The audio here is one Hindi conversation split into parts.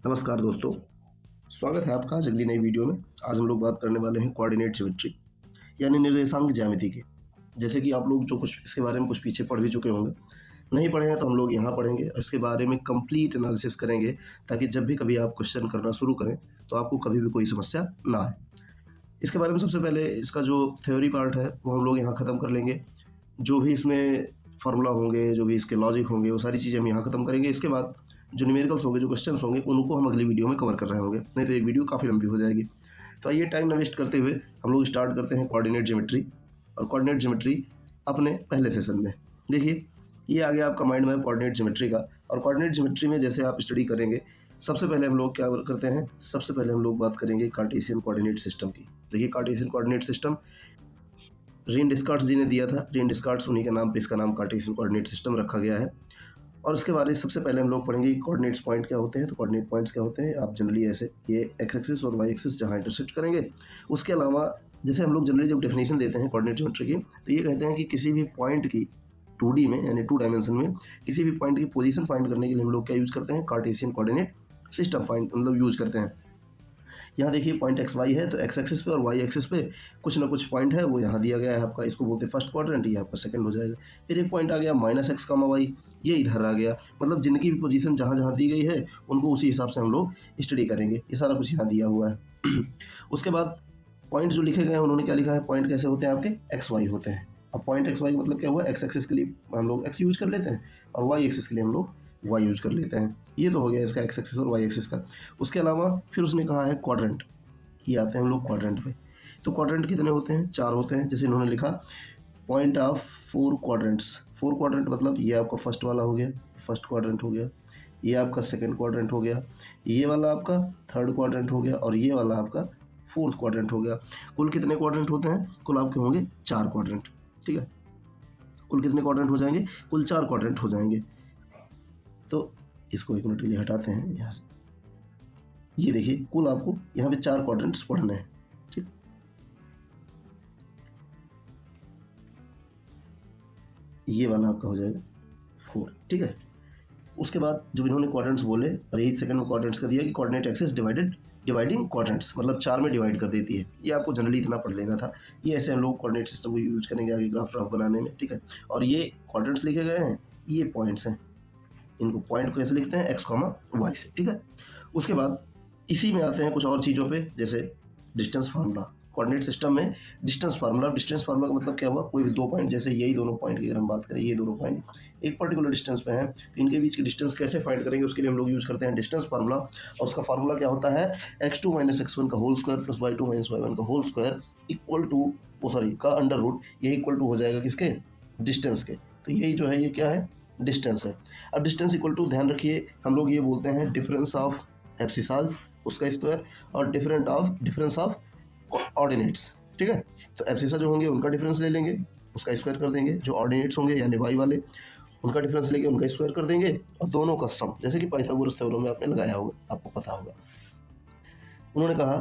नमस्कार दोस्तों, स्वागत है आपका आज अगली नई वीडियो में। आज हम लोग बात करने वाले हैं कोऑर्डिनेट ज्योमेट्री यानी निर्देशांक ज्यामिति की। जैसे कि आप लोग जो कुछ इसके बारे में कुछ पीछे पढ़ भी चुके होंगे, नहीं पढ़े हैं तो हम लोग यहाँ पढ़ेंगे और इसके बारे में कंप्लीट एनालिसिस करेंगे ताकि जब भी कभी आप क्वेश्चन करना शुरू करें तो आपको कभी भी कोई समस्या ना आए। इसके बारे में सबसे पहले इसका जो थ्योरी पार्ट है वो हम लोग यहाँ ख़त्म कर लेंगे। जो भी इसमें फार्मूला होंगे, जो भी इसके लॉजिक होंगे, वो सारी चीज़ें हम यहाँ ख़त्म करेंगे। इसके बाद जो न्यूमेरिकल्स होंगे, जो क्वेश्चंस होंगे, उनको हम अगली वीडियो में कवर कर रहे होंगे, नहीं तो एक वीडियो काफ़ी लंबी हो जाएगी। तो आइए टाइम ना वेस्ट करते हुए हम लोग स्टार्ट करते हैं कोऑर्डिनेट ज्योमेट्री। और कोऑर्डिनेट ज्योमेट्री अपने पहले सेशन में देखिए, ये आ गया आपका माइंड मैप कोऑर्डिनेट ज्योमेट्री का। और कोऑर्डिनेट ज्योमेट्री में जैसे आप स्टडी करेंगे, सबसे पहले हम लोग क्या करते हैं, सबसे पहले हम लोग बात करेंगे कार्टेशियन कोऑर्डिनेट सिस्टम की। देखिए कार्टेशियन कोऑर्डिनेट सिस्टम रीन डिस्कार्ड्स जी ने दिया था। रीन डिस्कार्ड्स, उन्हीं के नाम पे इसका नाम कार्टेशियन कोऑर्डिनेट सिस्टम रखा गया है। और उसके बारे में सबसे पहले हम लोग पढ़ेंगे कोऑर्डिनेट्स पॉइंट क्या होते हैं। तो कोऑर्डिनेट पॉइंट्स क्या होते हैं, आप जनरली ऐसे ये एक्स एक्सिस और वाई एक्सिस जहाँ इंटरसेक्ट करेंगे, उसके अलावा जैसे हम लोग जनरली जब डेफिनेशन देते हैं कोऑर्डिनेट ज्योमेट्री की, तो ये कहते हैं कि किसी भी पॉइंट की 2D में यानी 2 डायमेंशन में किसी भी पॉइंट की पोजीशन फाइंड करने के लिए हम लोग क्या यूज़ करते हैं, कार्टेशियन कोऑर्डिनेट सिस्टम फाइंड मतलब यूज़ करते हैं। यहाँ देखिए पॉइंट एक्स वाई है, तो एक्स एक्सिस पे और वाई एक्सिस पे कुछ ना कुछ पॉइंट है, वो यहाँ दिया गया है आपका, इसको बोलते हैं फर्स्ट क्वाड्रेंट, ये आपका सेकंड हो जाएगा। फिर एक पॉइंट आ गया माइनस एक्स कामा वाई, ये इधर आ गया। मतलब जिनकी भी पोजीशन जहाँ जहाँ दी गई है उनको उसी हिसाब से हम लोग स्टडी करेंगे। ये सारा कुछ यहाँ दिया हुआ है। उसके बाद पॉइंट जो लिखे गए हैं उन्होंने क्या लिखा है, पॉइंट कैसे होते हैं आपके, एक्स वाई होते हैं। अब पॉइंट एक्स वाई मतलब क्या हुआ, एक्स एक्सिस के लिए हम लोग एक्स यूज कर लेते हैं और वाई एक्सिस के लिए हम लोग वाई यूज कर लेते हैं। ये तो हो गया इसका एक्स एक्सिस और वाई एक्सिस का। उसके अलावा फिर उसने कहा है क्वाड्रेंट, ये आते हैं हम लोग क्वाड्रेंट पे। तो क्वाड्रेंट कितने होते हैं, 4 होते हैं। जैसे इन्होंने लिखा पॉइंट ऑफ 4 क्वाड्रेंट्स। 4 क्वाड्रेंट मतलब ये आपका फर्स्ट वाला हो गया, फर्स्ट क्वाड्रेंट हो गया, ये आपका सेकंड क्वाड्रेंट हो गया, ये वाला आपका थर्ड क्वाड्रेंट हो गया और ये वाला आपका फोर्थ क्वाड्रेंट हो गया। कुल कितने क्वाड्रेंट होते हैं, कुल आपके होंगे 4 क्वाड्रेंट। ठीक है, कुल कितने क्वाड्रेंट हो जाएंगे, कुल 4 क्वाड्रेंट हो जाएंगे। तो इसको एक मिनट के लिए हटाते हैं यहाँ से। ये देखिए कुल आपको यहाँ पे 4 क्वाड्रेंट्स पढ़ने हैं। ठीक, ये वाला आपका हो जाएगा 4। ठीक है, उसके बाद जब इन्होंने क्वाड्रेंट्स बोले और यही सेकंड में क्वाड्रेंट्स का दिया कि कोऑर्डिनेट एक्सिस डिवाइडिंग क्वाड्रेंट्स, मतलब 4 में डिवाइड कर देती है। ये आपको जनरली इतना पढ़ लेना था। ये ऐसे हम लोग कोऑर्डिनेट सिस्टम को यूज करेंगे आगे ग्राफ बनाने में। ठीक है, और ये क्वाड्रेंट्स लिखे गए हैं, ये पॉइंट्स हैं। इनको पॉइंट को कैसे लिखते हैं, एक्स कॉमा वाई से। ठीक है, उसके बाद इसी में आते हैं कुछ और चीज़ों पे, जैसे डिस्टेंस फार्मूला। कोऑर्डिनेट सिस्टम में डिस्टेंस फार्मूला, डिस्टेंस फार्मूला का मतलब क्या हुआ, कोई भी दो पॉइंट, जैसे यही दोनों पॉइंट की अगर हम बात करें, ये दोनों पॉइंट एक पर्टिकुलर डिस्टेंस पे हैं, तो इनके बीच की डिस्टेंस कैसे फाइंड करेंगे, उसके लिए हम लोग यूज करते हैं डिस्टेंस फार्मूला। और उसका फार्मूला क्या होता है, x2 माइनस x1 का whole square plus y2 minus y1 का होल स्क्वायर इक्वल टू का अंडर रूट, ये इक्वल टू हो जाएगा किसके, डिस्टेंस के। तो यही जो है ये क्या है, डिस्टेंस है। अब डिस्टेंस इक्वल टू, ध्यान रखिए हम लोग ये बोलते हैं डिफरेंस ऑफ एब्सिसाज उसका स्क्वायर और डिफरेंस ऑफ ऑर्डिनेट्स। ठीक है, तो एब्सिसा जो होंगे उनका डिफरेंस ले लेंगे, उसका स्क्वायर कर देंगे। जो ऑर्डिनेट्स होंगे यानी वाई वाले, उनका डिफरेंस लेके उनका स्क्वायर कर देंगे और दोनों का सम, जैसे कि पाइथागोरस थ्योरम में आपने लगाया होगा, आपको पता होगा। उन्होंने कहा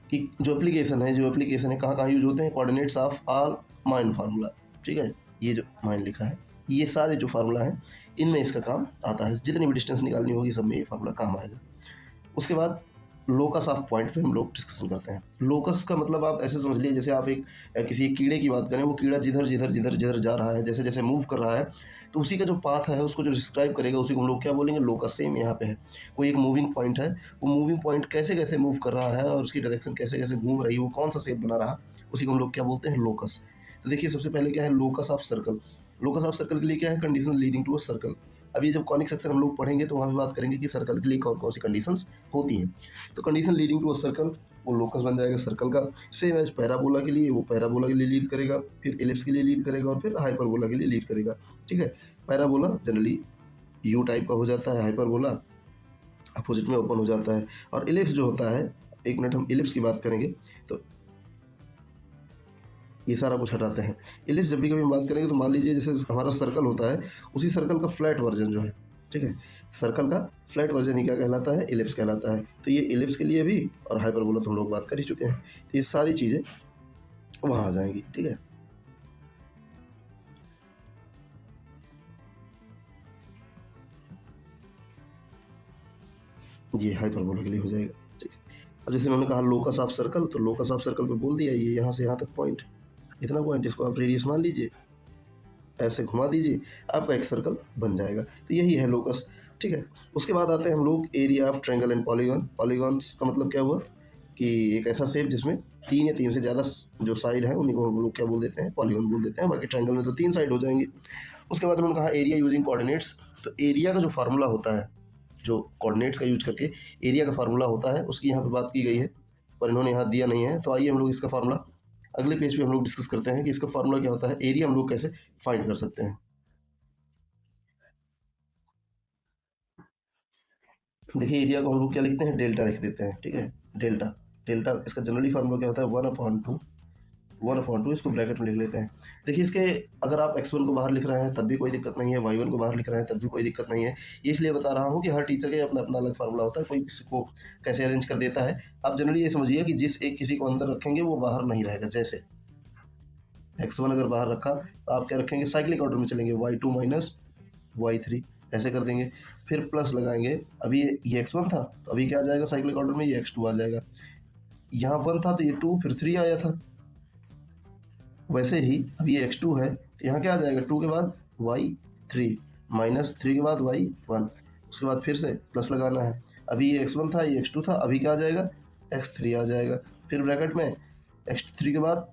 कि जो एप्लीकेशन है कहाँ कहाँ यूज होते हैं, coordinates of all mine formula. ठीक है, ये जो माइन लिखा है, ये सारे जो फार्मूला हैं इनमें इसका काम आता है। जितनी भी डिस्टेंस निकालनी होगी सब में ये फार्मूला काम आएगा। उसके बाद लोकस ऑफ पॉइंट पे हम लोग डिस्कशन करते हैं। लोकस का मतलब आप ऐसे समझ लीजिए, जैसे आप एक किसी एक कीड़े की बात करें, वो कीड़ा जिधर जिधर जिधर जिधर जा रहा है, जैसे जैसे मूव कर रहा है, तो उसी का जो पाथ है उसको जो डिस्क्राइब करेगा उसी को हम लोग क्या बोलेंगे, लोकस। सेम यहाँ पे है, कोई एक मूविंग पॉइंट है, वो मूविंग पॉइंट कैसे कैसे मूव कर रहा है और उसकी डायरेक्शन कैसे कैसे घूम रही है, वो कौन सा शेप बना रहा, उसी को हम लोग क्या बोलते हैं, लोकस। तो देखिए सबसे पहले क्या है, locus of circle. Locus of circle के लिए क्या है, condition leading to a circle. अब ये जब कॉनिक सेक्शन हम लोग पढ़ेंगे तो वहाँ भी बात करेंगे कि सर्कल के लिए कौन कौन सी कंडीशंस होती हैं। तो condition leading to a circle, वो लोकस बन जाएगा सर्कल का। सेम एज पैराबोला के लिए, वो पैराबोला के लिए लीड करेगा, फिर एलिप्स के लिए लीड करेगा और फिर हाइपरबोला के लिए लीड करेगा। ठीक है, पैराबोला जनरली यू टाइप का हो जाता है, हाइपरबोला अपोजिट में ओपन हो जाता है। और एलिप्स जो होता है, एक मिनट हम एलिप्स की बात करेंगे तो ये सारा कुछ हटाते हैं। एलिप्स जब भी कभी हम बात करेंगे तो मान लीजिए जैसे हमारा सर्कल होता है, उसी सर्कल का फ्लैट वर्जन जो है, ठीक है, सर्कल का फ्लैट वर्जन ही क्या कहलाता है, एलिप्स कहलाता है। तो ये एलिप्स के लिए भी और हाइपरबोला तो हम लोग बात कर ही चुके हैं, तो ये सारी चीज़ें वहाँ आ जाएंगी। ठीक है, ये हाइपरबोला के लिए हो जाएगा, ठीक है। अब जैसे उन्होंने कहा लोकस ऑफ सर्कल, तो लोकस ऑफ सर्कल पे बोल दिया ये यहाँ से यहाँ तक पॉइंट, इतना पॉइंट, इसको आप रेडियस मान लीजिए, ऐसे घुमा दीजिए, आपका एक सर्कल बन जाएगा। तो यही है लोकस, ठीक है। उसके बाद आते हैं हम लोग area of triangle and polygon. Polygons का मतलब क्या हुआ कि एक ऐसा शेप जिसमें 3 या 3 से ज़्यादा जो साइड है उन्हीं को हम लोग क्या बोल देते हैं, पॉलीगॉन बोल देते हैं। बाकी ट्रायंगल में तो 3 साइड हो जाएंगे। उसके बाद उन्होंने कहा एरिया यूजिंग कोऑर्डिनेट्स। तो एरिया का जो फार्मूला होता है, जो कोऑर्डिनेट्स का यूज करके एरिया का फार्मूला होता है, उसकी यहाँ पे बात की गई है, पर इन्होंने यहाँ दिया नहीं है। तो आइए हम लोग इसका फार्मूला अगले पेज पे हम लोग डिस्कस करते हैं कि इसका फार्मूला क्या होता है, एरिया हम लोग कैसे फाइंड कर सकते हैं। देखिए एरिया को हम लोग क्या लिखते हैं, डेल्टा लिख देते हैं, ठीक है। डेल्टा, डेल्टा इसका जनरली फार्मूला क्या होता है, 1/2, 1/2 इसको ब्रैकेट में लिख लेते हैं। देखिए इसके अगर आप x1 को बाहर लिख रहे हैं तब भी कोई दिक्कत नहीं है, y1 को बाहर लिख रहे हैं तब भी कोई दिक्कत नहीं है। ये इसलिए बता रहा हूँ कि हर टीचर का अपना अपना अलग फार्मूला होता है, कोई किसी को कैसे अरेंज कर देता है। आप जनरली ये समझिए कि जिस एक किसी को अंदर रखेंगे वो बाहर नहीं रहेगा। जैसे x1 अगर बाहर रखा तो आप क्या रखेंगे, साइक्लिक ऑर्डर में चलेंगे, y2 माइनस y3 ऐसे कर देंगे, फिर प्लस लगाएंगे। अभी ये x1 था तो अभी क्या आ जाएगा साइक्लिक ऑर्डर में, ये x2 आ जाएगा। यहाँ 1 था तो ये 2 फिर 3 आया था। वैसे ही अब ये x2 है तो यहाँ क्या आ जाएगा, 2 के बाद y3 माइनस 3 के बाद y1, उसके बाद फिर से प्लस लगाना है। अभी ये x1 था, ये x2 था, अभी क्या आ जाएगा, x3 आ जाएगा। फिर ब्रैकेट में x3 के बाद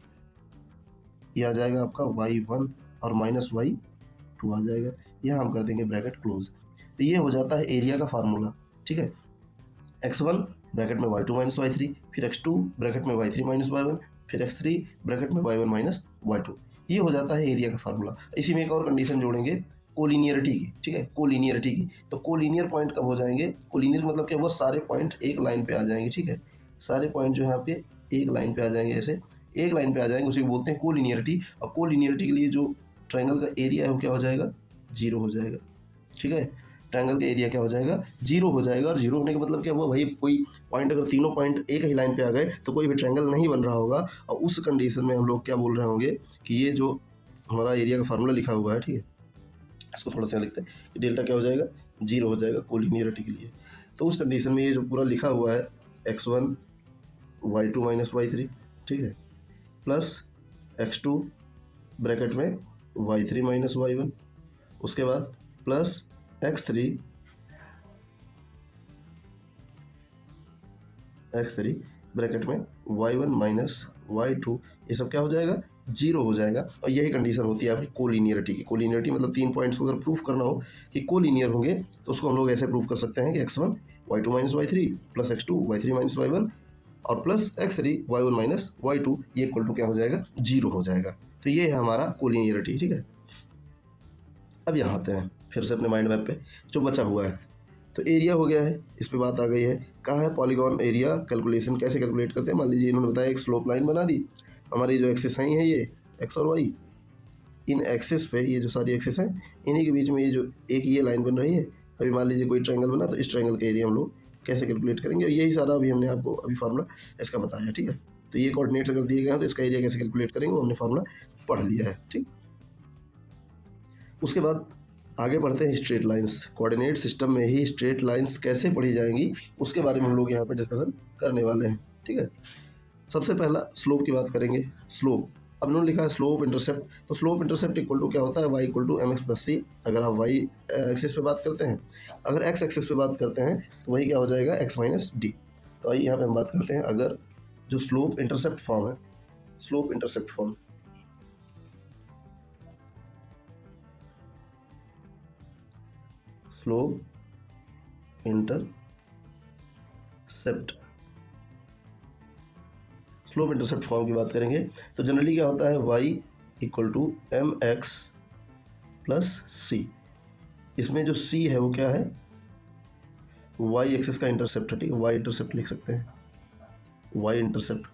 ये आ जाएगा आपका y1 और माइनस y2 आ जाएगा। यह हम कर देंगे ब्रैकेट क्लोज। तो ये हो जाता है एरिया का फार्मूला, ठीक है। x1 ब्रैकेट में y2 माइनस y3, फिर x2 ब्रैकेट में y3 माइनस y1, फिर x3 ब्रैकेट में y1 माइनस y2। ये हो जाता है एरिया का फार्मूला। इसी में एक और कंडीशन जोड़ेंगे कोलिनियरिटी की, ठीक है, कोलिनियरिटी की। तो कोलिनियर पॉइंट कब हो जाएंगे, कोलिनियर मतलब क्या, वो सारे पॉइंट एक लाइन पे आ जाएंगे, ठीक है। सारे पॉइंट जो है आपके एक लाइन पे आ जाएंगे, ऐसे एक लाइन पे आ जाएंगे, उसी को बोलते हैं कोलिनियरिटी। और कोलिनियरिटी के लिए जो ट्रायंगल का एरिया है वो क्या हो जाएगा, 0 हो जाएगा, ठीक है। ट्रायंगल का एरिया क्या हो जाएगा, 0 हो जाएगा। और 0 होने का मतलब क्या हुआ भाई, कोई पॉइंट अगर तीनों पॉइंट एक ही लाइन पे आ गए तो कोई भी ट्रायंगल नहीं बन रहा होगा। और उस कंडीशन में हम लोग क्या बोल रहे होंगे कि ये जो हमारा एरिया का फार्मूला लिखा हुआ है, ठीक है, इसको थोड़ा सा लिखते हैं कि डेल्टा क्या हो जाएगा, 0 हो जाएगा कोलिनियरिटी के लिए। तो उस कंडीशन में ये जो पूरा लिखा हुआ है x1 y2 माइनस y3, ठीक है, प्लस x2 ब्रैकेट में y3 माइनस y1, उसके बाद प्लस x3 ब्रैकेट में y1 माइनस y2, ये सब क्या हो जाएगा, 0 हो जाएगा। और यही कंडीशन होती है आपकी कोलिनियरिटी की। कोलिनियरिटी मतलब 3 पॉइंट्स को अगर प्रूफ करना हो कि कोलिनियर होंगे तो उसको हम लोग ऐसे प्रूफ कर सकते हैं कि x1 y2 minus y3 plus x2 y3 minus y1 और plus x3 y1 minus y2, ये इक्वल टू क्या हो जाएगा, 0 हो जाएगा। तो ये है हमारा कोलिनियरिटी, ठीक है। अब यहाँ आते हैं फिर से अपने माइंड मैप पे, जो बचा हुआ है। तो एरिया हो गया है, इस पे बात आ गई है। कहा है पॉलीगॉन एरिया कैलकुलेशन कैसे कैलकुलेट करते हैं। मान लीजिए इन्होंने बताया एक स्लोप लाइन बना दी, हमारी जो एक्सिस है ये एक्स और वाई, इन एक्सिस पे ये जो सारी एक्सिस हैं इन्हीं के बीच में ये जो एक ये लाइन बन रही है। अभी मान लीजिए कोई ट्रायंगल बना तो इस ट्रायंगल का एरिया हम लोग कैसे कैलकुलेट करेंगे, और यही सारा अभी हमने आपको अभी फार्मूला इसका बताया, ठीक है। तो ये कोऑर्डिनेट्स अगर दिए गए हैं तो इसका एरिया कैसे कैलकुलेट करेंगे वो हमने फार्मूला पढ़ लिया है, ठीक। उसके बाद आगे बढ़ते हैं स्ट्रेट लाइंस। कोऑर्डिनेट सिस्टम में ही स्ट्रेट लाइंस कैसे पढ़ी जाएंगी उसके बारे में हम लोग यहाँ पे डिस्कशन करने वाले हैं, ठीक है। सबसे पहला स्लोप की बात करेंगे। स्लोप, अब उन्होंने लिखा है स्लोप इंटरसेप्ट, तो स्लोप इंटरसेप्ट इक्वल टू क्या होता है, y equal to m x plus c. अगर आप y एक्सिस पे बात करते हैं, अगर x एक्सिस पे बात करते हैं तो वही क्या हो जाएगा, x माइनस डी। तो आइए यहाँ पे हम बात करते हैं अगर जो स्लोप इंटरसेप्ट फॉर्म है, slope intercept form, slope intercept, slope intercept form की बात करेंगे तो जनरली क्या होता है, y equal to m x plus c. इसमें जो c है वो क्या है, y एक्सिस का इंटरसेप्ट है, ठीक है, y इंटरसेप्ट लिख सकते हैं, y इंटरसेप्ट,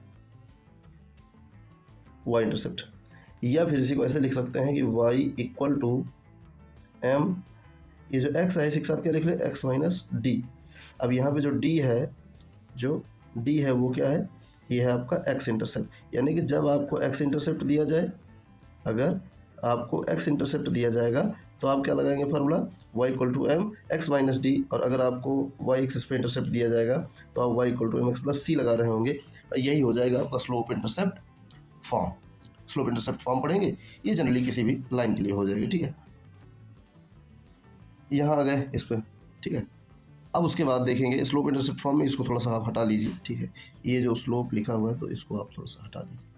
या फिर इसी को ऐसे लिख सकते हैं कि y इक्वल टू m, ये जो x है इसके साथ क्या लिख ले, x माइनस डी। अब यहाँ पे जो d है, वो क्या है, ये है आपका x इंटरसेप्ट। यानी कि जब आपको x इंटरसेप्ट दिया जाए, अगर आपको x इंटरसेप्ट दिया जाएगा तो आप क्या लगाएंगे formula, y equal to m x minus d, और अगर आपको y एक्सिस पे इंटरसेप्ट दिया जाएगा तो आप y equal to m x plus c लगा रहे होंगे, यही हो जाएगा आपका slope intercept form. Slope intercept form पढ़ेंगे, ये जनरली किसी भी लाइन के लिए हो जाएगी, ठीक है। यहाँ आ गए इस पर, ठीक है। अब उसके बाद देखेंगे स्लोप इंटरसेप्ट फॉर्म में, इसको थोड़ा सा आप हटा लीजिए, ठीक है। ये जो स्लोप लिखा हुआ है तो इसको आप थोड़ा सा हटा दीजिए।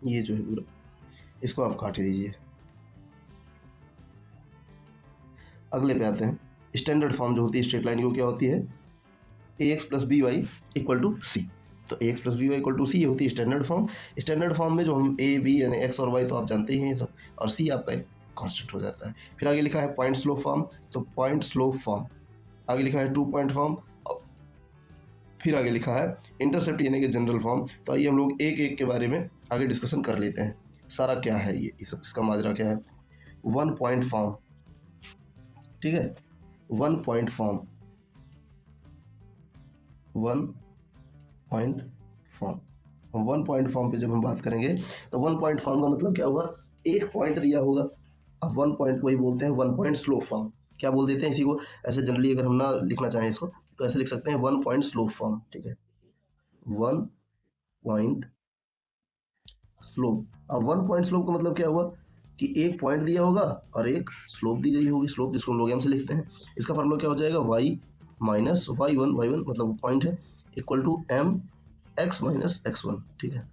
ये जो है पूरा, इसको आप काट दीजिए। अगले पे आते हैं, स्टैंडर्ड फॉर्म जो होती है स्ट्रेट लाइन की, वो क्या होती है, a x plus b y equal to c. तो a x plus b y equal to c, ये होती है स्टैंडर्ड फॉर्म। स्टैंडर्ड फॉर्म में जो हम ए बी यानी एक्स और वाई तो आप जानते ही हैं सब, और सी आपका एक कॉन्स्टेंट हो जाता है। फिर आगे लिखा है पॉइंट स्लोप फॉर्म, तो पॉइंट स्लोप फॉर्म। आगे लिखा है 2 पॉइंट फॉर्म, फिर आगे लिखा है इंटरसेप्ट यानी कि जनरल फॉर्म। तो आइए हम लोग एक एक के बारे में आगे डिस्कशन कर लेते हैं। सारा क्या है ये, इस इसका माजरा क्या है। 1 पॉइंट फॉर्म, ठीक है, 1 point form, 1 point form. 1 point form पे जब हम बात करेंगे तो 1 पॉइंट फॉर्म का मतलब क्या हुआ, एक पॉइंट दिया होगा। अब 1 पॉइंट को ही बोलते हैं 1 पॉइंट स्लोप फॉर्म। क्या बोल देते हैं इसी को, ऐसे जनरली अगर हम ना लिखना चाहें इसको तो ऐसे लिख सकते हैं 1 पॉइंट स्लोप फॉर्म, ठीक है, 1 पॉइंट स्लोप। अब 1 पॉइंट स्लोप का मतलब क्या हुआ कि एक पॉइंट दिया होगा और एक स्लोप दी गई होगी। स्लोप जिसको हम लोग एम से लिखते हैं, इसका फार्मूला क्या हो जाएगा, y माइनस y1 मतलब पॉइंट है, equal to m x minus x1, ठीक है,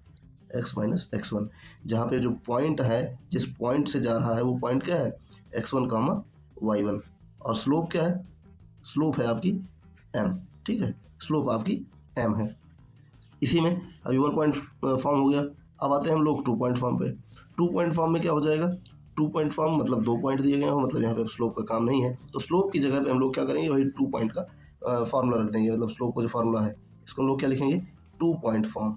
x माइनस x1। जहाँ पे जो पॉइंट है, जिस पॉइंट से जा रहा है वो पॉइंट क्या है, x1 कामा y1, और स्लोप क्या है, स्लोप है आपकी m, ठीक है, स्लोप आपकी m है। इसी में अभी 1 पॉइंट फॉर्म हो गया। अब आते हैं हम लोग 2 पॉइंट फॉर्म पे। 2 पॉइंट फॉर्म में क्या हो जाएगा, 2 पॉइंट फॉर्म मतलब 2 पॉइंट दिए गए हो, मतलब यहाँ पे स्लोप का काम नहीं है, तो स्लोप की जगह पे हम लोग क्या करेंगे, वही 2 पॉइंट का फार्मूला रख देंगे। मतलब स्लोप का जो फार्मूला है इसको हम लोग क्या लिखेंगे, 2 पॉइंट फॉर्म,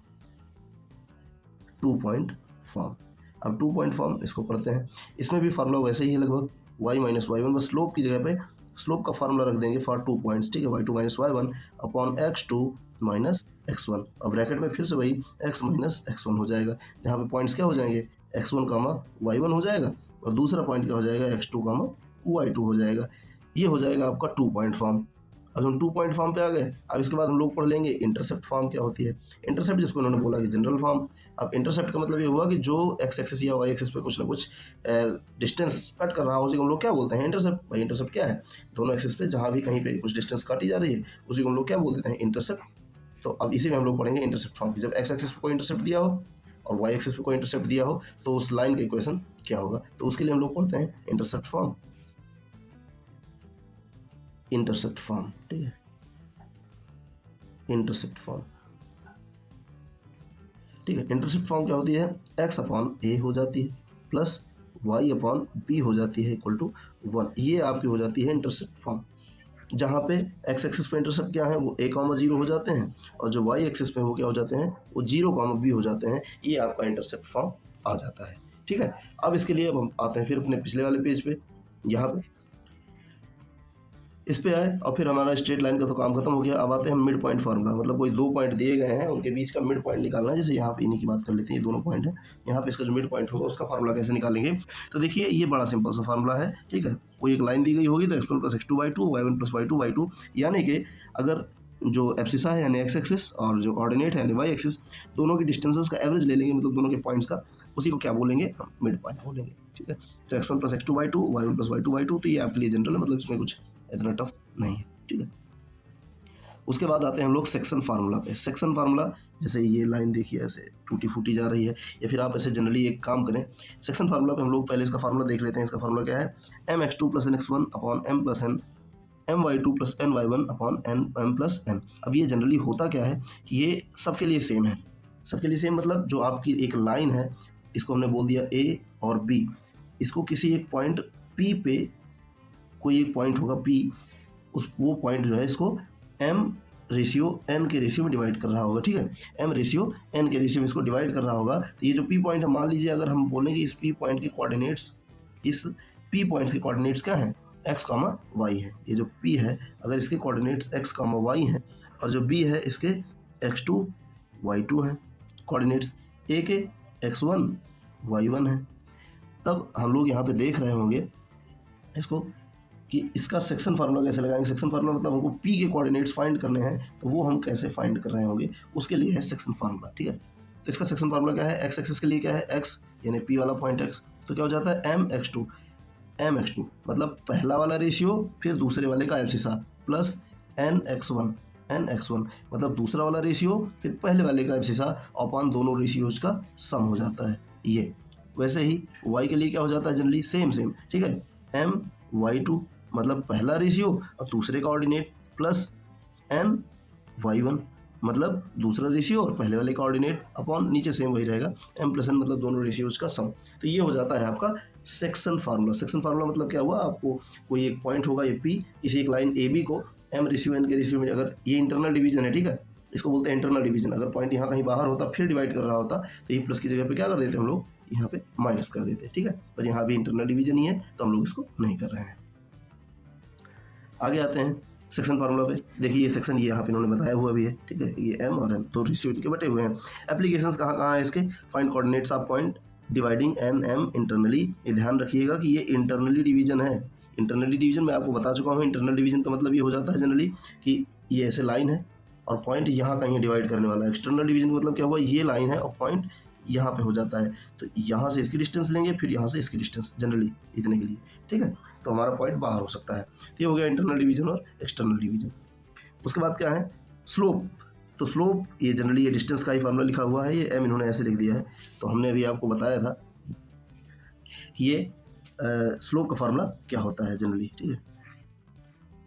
2 पॉइंट फॉर्म। अब 2 पॉइंट फॉर्म इसको पढ़ते हैं, इसमें भी फार्मूला वैसे ही है लगभग, y माइनस y1, बस स्लोप की जगह पे स्लोप का फार्मूला रख देंगे फॉर 2 पॉइंट्स, ठीक है, y2 minus y1 upon x2 minus x1। अब ब्रैकेट में फिर से वही x माइनस x1 हो जाएगा, जहाँ पे पॉइंट्स क्या हो जाएंगे, x1 कामा y1 हो जाएगा, और दूसरा पॉइंट क्या हो जाएगा, x2 कामा y2 हो जाएगा। ये हो जाएगा आपका 2 पॉइंट फॉर्म। अब हम 2 पॉइंट फॉर्म पे आ गए। अब इसके बाद हम लोग पढ़ लेंगे इंटरसेप्ट फॉर्म क्या होती है। इंटरसेप्ट जिसको उन्होंने बोला कि जनरल फॉर्म। अब इंटरसेप्ट का मतलब ये हुआ कि जो एक्स एक्सिस या वाई एक्सिस पे कुछ ना कुछ डिस्टेंस कट कर रहा हो, उसी को हम लोग क्या बोलते हैं, इंटरसेप्ट। भाई इंटरसेप्ट क्या है, दोनों एक्सिस पे जहाँ भी कहीं पे कुछ डिस्टेंस काटी जा रही है उसी को हम लोग क्या बोल देते हैं, इंटरसेप्ट। तो अब इसी में हम लोग पढ़ेंगे इंटरसेप्ट फॉर्म की। जब एक्स एक्सिस पे कोई इंटरसेप्ट दिया हो और वाई एक्सिस पे कोई इंटरसेप्ट दिया हो तो उस लाइन का इक्वेशन क्या होगा, तो उसके लिए हम लोग पढ़ते हैं इंटरसेप्ट फॉर्म। इंटरसेप्ट फॉर्म, ठीक है, इंटरसेप्ट फॉर्म, ठीक है। इंटरसेप्ट फॉर्म क्या होती है, एक्स अपॉन ए हो जाती है प्लस वाई अपॉन बी हो जाती है इक्वल टू 1। ये आपकी हो जाती है इंटरसेप्ट फॉर्म, जहाँ पे एक्स एक्सिस पे इंटरसेप्ट क्या है, वो a कॉमा 0 हो जाते हैं, और जो वाई एक्सिस पे वो क्या हो जाते हैं, वो 0 कॉमा b हो जाते हैं। ये आपका इंटरसेप्ट फॉर्म आ जाता है, ठीक है। अब इसके लिए अब हम आते हैं फिर अपने पिछले वाले पेज पे, यहाँ पे इस पे आए और फिर हमारा स्ट्रेट लाइन का तो काम खत्म हो गया। अब आते हैं मिड पॉइंट फार्मूला, मतलब कोई 2 पॉइंट दिए गए हैं, उनके बीच का मिड पॉइंट निकालना है। जैसे यहाँ पे इन्हीं की बात कर लेते हैं, ये दोनों पॉइंट है, यहाँ पे इसका जो मिड पॉइंट होगा उसका फार्मूला कैसे निकालेंगे। तो देखिए ये बड़ा सिंपल सा फार्मूला है, ठीक है। कोई एक लाइन दी गई होगी तो x1 plus x2/2 y1 plus y2/2, यानी कि अगर जो एब्सिसा है यानी एक्स एक्सिस और जो ऑर्डिनेट है यानी वाई एक्सिस, दोनों की डिस्टेंसेस का एवरेज ले लेंगे, मतलब दोनों के पॉइंट्स का, उसी को क्या बोलेंगे, मिड पॉइंट बोलेंगे, ठीक है। तो x1 plus x2/2 y1 plus y2/2, तो ये आपके लिए जनरल है, मतलब इसमें कुछ इतना टफ नहीं है, ठीक है। उसके बाद आते हैं हम लोग सेक्शन फार्मूला पे। सेक्शन फार्मूला जैसे ये लाइन देखिए ऐसे टूटी फूटी जा रही है, या फिर आप ऐसे जनरली एक काम करें, सेक्शन फार्मूला पे हम लोग पहले इसका फार्मूला देख लेते हैं। इसका फार्मूला क्या है, mx2 plus nx1 upon m plus n, my2 plus ny1 upon m plus n। अब ये जनरली होता क्या है कि ये सबके लिए सेम है। सबके लिए सेम मतलब जो आपकी एक लाइन है, इसको हमने बोल दिया a और b, इसको किसी एक पॉइंट p पे, कोई एक पॉइंट होगा p, वो पॉइंट जो है इसको m रेशियो n के रेशियो में डिवाइड कर रहा होगा, ठीक है, m रेशियो n के रेशियो में इसको डिवाइड कर रहा होगा। तो ये जो p पॉइंट है, मान लीजिए अगर हम बोलेंगे इस p पॉइंट के कोऑर्डिनेट्स, इस p पॉइंट्स के कोऑर्डिनेट्स क्या हैं, x, y है। ये जो p है, अगर इसके कोऑर्डिनेट्स x, y हैं, और जो बी है इसके x2 y2 हैं कोऑर्डिनेट्स, ए के x1 y1 है। तब हम लोग यहाँ पे देख रहे होंगे इसको कि इसका सेक्शन फार्मूला कैसे लगाएंगे। सेक्शन फार्मूला मतलब हमको पी के कोऑर्डिनेट्स फाइंड करने हैं, तो वो हम कैसे फाइंड कर रहे होंगे, उसके लिए है सेक्शन फार्मूला। ठीक है, तो इसका सेक्शन फार्मूला क्या है, एक्स एक्सिस के लिए क्या है x यानी पी वाला पॉइंट x, तो क्या हो जाता है mx2 मतलब पहला वाला रेशियो फिर दूसरे वाले का एफसीसा प्लस nx1 मतलब दूसरा वाला रेशियो फिर पहले वाले का एफसीसा अपॉन दोनों रेशियोज का सम हो जाता है ये। वैसे ही y के लिए क्या हो जाता है जनरली सेम, ठीक है, my2 मतलब पहला रेशियो और दूसरे का ऑर्डिनेट प्लस ny1 मतलब दूसरा रेशियो और पहले वाले का ऑर्डिनेट अपॉन नीचे सेम वही रहेगा m+n मतलब दोनों रेशियोज का सम। तो ये हो जाता है आपका सेक्शन फार्मूला। सेक्शन फार्मूला मतलब क्या हुआ, आपको कोई एक पॉइंट होगा ये P, किसी एक लाइन AB को m/n के रेशियो में, अगर ये इंटरनल डिवीजन है, ठीक है, इसको बोलते हैं इंटरनल डिवीजन। अगर पॉइंट यहाँ कहीं बाहर होता फिर डिवाइड कर रहा होता तो ये प्लस की जगह पे क्या कर देते हम लोग, यहाँ पे माइनस कर देते, ठीक है, पर यहाँ भी इंटरनल डिवीजन ही है तो हम लोग इसको नहीं कर रहे हैं। आगे आते हैं सेक्शन फार्मूला पे। देखिए ये सेक्शन ये यहाँ पे इन्होंने बताया हुआ भी है, ठीक है, ये m और n तो रेशियो इनके बटे हुए हैं। एप्लीकेशंस कहाँ कहाँ है इसके, find coordinates of point dividing n m internally. ये ध्यान रखिएगा कि ये इंटरनली डिवीजन है। इंटरनली डिवीजन मैं आपको बता चुका हूँ। इंटरनल डिवीजन का मतलब ये हो जाता है जनरली कि ये ऐसे लाइन है और पॉइंट यहाँ कहीं डिवाइड करने वाला है। एक्सटर्नल डिवीजन का मतलब क्या हुआ, ये लाइन है और पॉइंट यहाँ पे हो जाता है, तो यहाँ से इसकी डिस्टेंस लेंगे फिर यहाँ से इसकी डिस्टेंस जनरली इतने के लिए, ठीक है, तो हमारा पॉइंट बाहर हो सकता है। तो ये हो गया इंटरनल डिवीजन और एक्सटर्नल डिवीजन। उसके बाद क्या है स्लोप। तो स्लोप ये जनरली ये डिस्टेंस का ही फार्मूला लिखा हुआ है, ये m इन्होंने ऐसे लिख दिया है। तो हमने अभी आपको बताया था कि ये स्लोप का फार्मूला क्या होता है जनरली, ठीक है,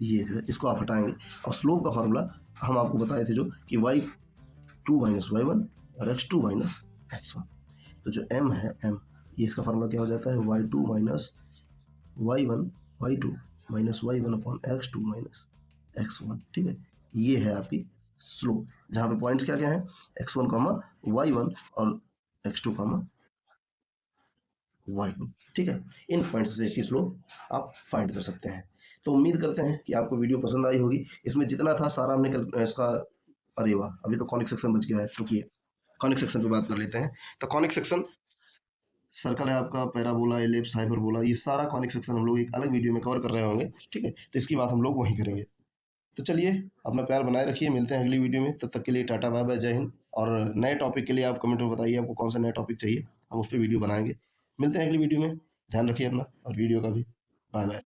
ये जो है इसको आप हटाएंगे और स्लोप का फार्मूला हम आपको बताए थे जो कि y2 माइनस y1 और x2 माइनस x1। तो जो m है m, ये इसका फार्मूला क्या हो जाता है y2 minus y2 minus y1 upon x2 minus x1, ठीक है, ये है आपकी स्लोप, जहाँ पे पॉइंट्स क्या क्या है x1 y1 और x2 y2, ठीक है। इन पॉइंट्स से इसकी स्लोप आप फाइंड कर सकते हैं। तो उम्मीद करते हैं कि आपको वीडियो पसंद आई होगी। इसमें जितना था सारा हमने इसका, अरे वाह अभी तो कॉनिक सेक्शन बच गया है, रुकिए कॉनिक सेक्शन पे बात कर लेते हैं। तो कॉनिक सेक्शन सर्कल है आपका, पैराबोला, एलिप्स, हाइपरबोला, ये सारा कॉनिक सेक्शन हम लोग एक अलग वीडियो में कवर कर रहे होंगे, ठीक है, तो इसकी बात हम लोग वहीं करेंगे। तो चलिए अपना प्यार बनाए रखिए, मिलते हैं अगली वीडियो में, तब तक के लिए टाटा बाय बाय, जय हिंद। और नए टॉपिक के लिए आप कमेंट में बताइए आपको कौन सा नया टॉपिक चाहिए, हम उस पर वीडियो बनाएंगे। मिलते हैं अगली वीडियो में, ध्यान रखिए अपना और वीडियो का भी। Bye bye.